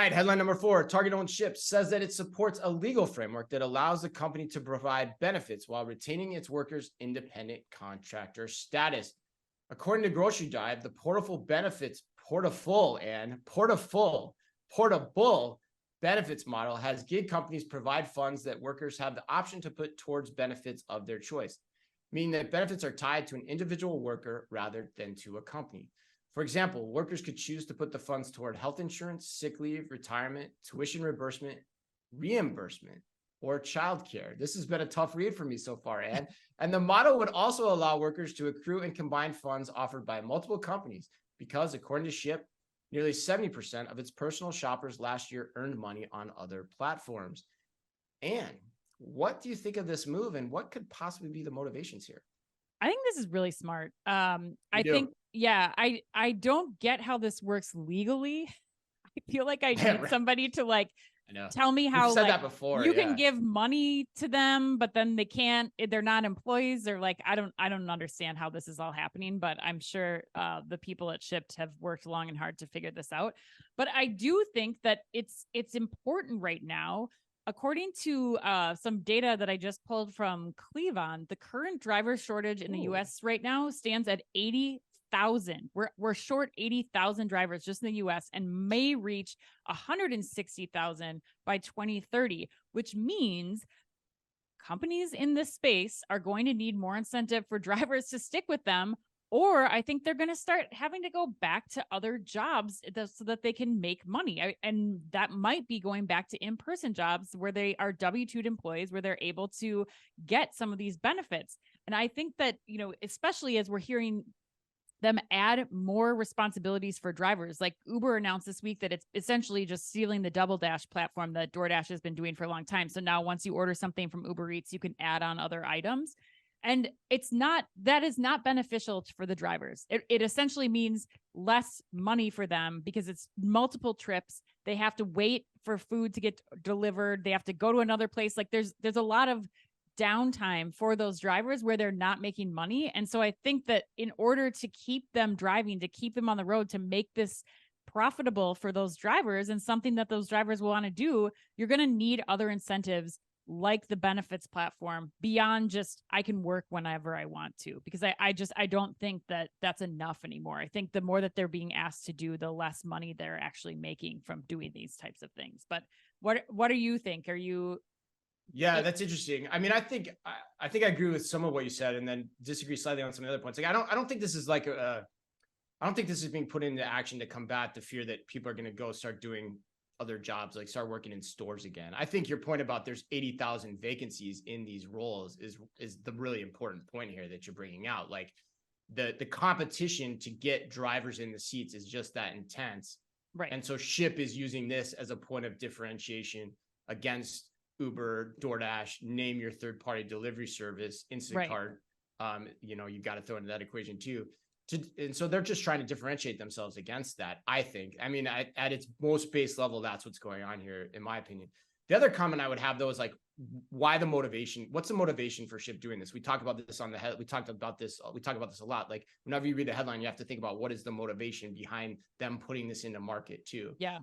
right, headline number 4, Target-owned Shipt says that it supports a legal framework that allows the company to provide benefits while retaining its workers' independent contractor status. According to Grocery Dive, the portable benefits model has gig companies provide funds that workers have the option to put towards benefits of their choice, meaning that benefits are tied to an individual worker rather than to a company. For example, workers could choose to put the funds toward health insurance, sick leave, retirement, tuition reimbursement, or childcare. This has been a tough read for me so far, Ann. And the model would also allow workers to accrue and combine funds offered by multiple companies because, according to Shipt, nearly 70% of its personal shoppers last year earned money on other platforms. Ann, what do you think of this move, and what could possibly be the motivations here? I think this is really smart. I don't get how this works legally. I feel like I need somebody to tell me how that before, you can give money to them, but then they're not employees. They're I don't understand how this is all happening, but I'm sure the people at Shipt have worked long and hard to figure this out. But I do think that it's important right now. According to some data that I just pulled from Cleavon, the current driver shortage in the U.S. right now stands at 80,000. We're short 80,000 drivers just in the U.S. and may reach 160,000 by 2030, which means companies in this space are going to need more incentive for drivers to stick with them. Or I think they're going to start having to go back to other jobs so that they can make money. And that might be going back to in-person jobs where they are W-2 employees, where they're able to get some of these benefits. And I think that, especially as we're hearing them add more responsibilities for drivers, like Uber announced this week that it's essentially just stealing the Double Dash platform that DoorDash has been doing for a long time. So now once you order something from Uber Eats, you can add on other items. And that is not beneficial for the drivers. It essentially means less money for them because it's multiple trips. They have to wait for food to get delivered. They have to go to another place. There's a lot of downtime for those drivers where they're not making money. And so I think that in order to keep them driving, to keep them on the road, to make this profitable for those drivers and something that those drivers will want to do, you're going to need other incentives like the benefits platform beyond just I can work whenever I want to, because I don't think that that's enough anymore. I think the more that they're being asked to do, the less money they're actually making from doing these types of things. But what do you think? Are you? Yeah, that's interesting. I mean, I think I agree with some of what you said, and then disagree slightly on some of the other points. I don't think this is I don't think this is being put into action to combat the fear that people are going to go start doing other jobs, start working in stores again. I think your point about there's 80,000 vacancies in these roles is the really important point here that you're bringing out. The competition to get drivers in the seats is just that intense. Right. And so Shipt is using this as a point of differentiation against Uber, DoorDash, name your third-party delivery service, Instacart. Right. You got to throw into that equation too. And so they're just trying to differentiate themselves against that, I think. I mean, at its most base level, that's what's going on here, in my opinion. The other comment I would have, though, is why the motivation? What's the motivation for Shipt doing this? We talk about this on the head. We talk about this a lot. Whenever you read the headline, you have to think about what is the motivation behind them putting this into market too. Yeah.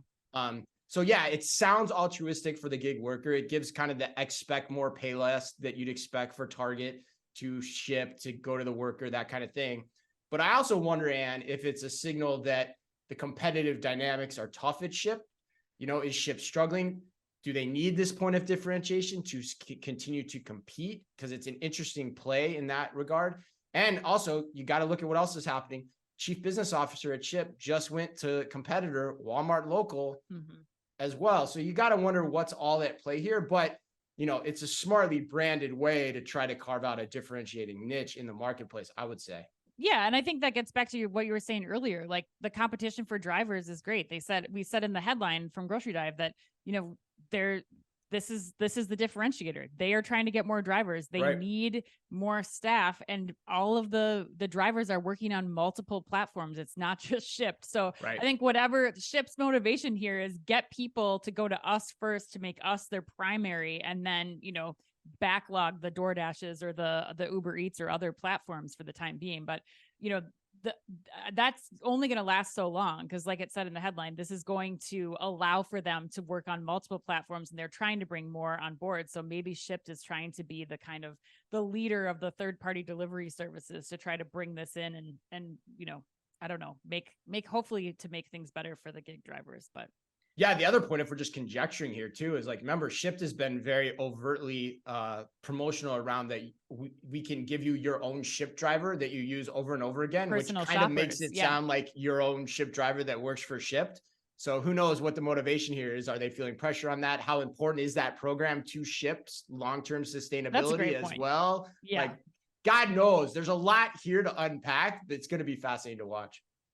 So yeah, it sounds altruistic for the gig worker. It gives kind of the expect more, pay less that you'd expect for Target to Shipt, to go to the worker, that kind of thing. But I also wonder, Ann, if it's a signal that the competitive dynamics are tough at Shipt. Is Shipt struggling? Do they need this point of differentiation to continue to compete? Because it's an interesting play in that regard. And also, you got to look at what else is happening. Chief Business Officer at Shipt just went to competitor Walmart Local as well. So you got to wonder what's all at play here. But it's a smartly branded way to try to carve out a differentiating niche in the marketplace, I would say. Yeah. And I think that gets back to what you were saying earlier. The competition for drivers is great. We said in the headline from Grocery Dive that, this is the differentiator. They are trying to get more drivers. They need more staff, and all of the drivers are working on multiple platforms. It's not just Shipt. So I think whatever Shipt's motivation here is, get people to go to us first, to make us their primary, and then, backlog the DoorDashes or the Uber Eats or other platforms for the time being. But, that's only going to last so long, because like it said in the headline, this is going to allow for them to work on multiple platforms, and they're trying to bring more on board. So maybe Shipt is trying to be the kind of the leader of the third-party delivery services to try to bring this in and I don't know, make hopefully to make things better for the gig drivers. But yeah, the other point, if we're just conjecturing here too, is like, remember, Shipt has been very overtly promotional around that we can give you your own Shipt driver that you use over and over again, personal which kind of makes it yeah. sound like your own Shipt driver that works for Shipt. So who knows what the motivation here is? Are they feeling pressure on that? How important is that program to Shipt's long-term sustainability as well? Yeah. Like, God knows, there's a lot here to unpack that's going to be fascinating to watch.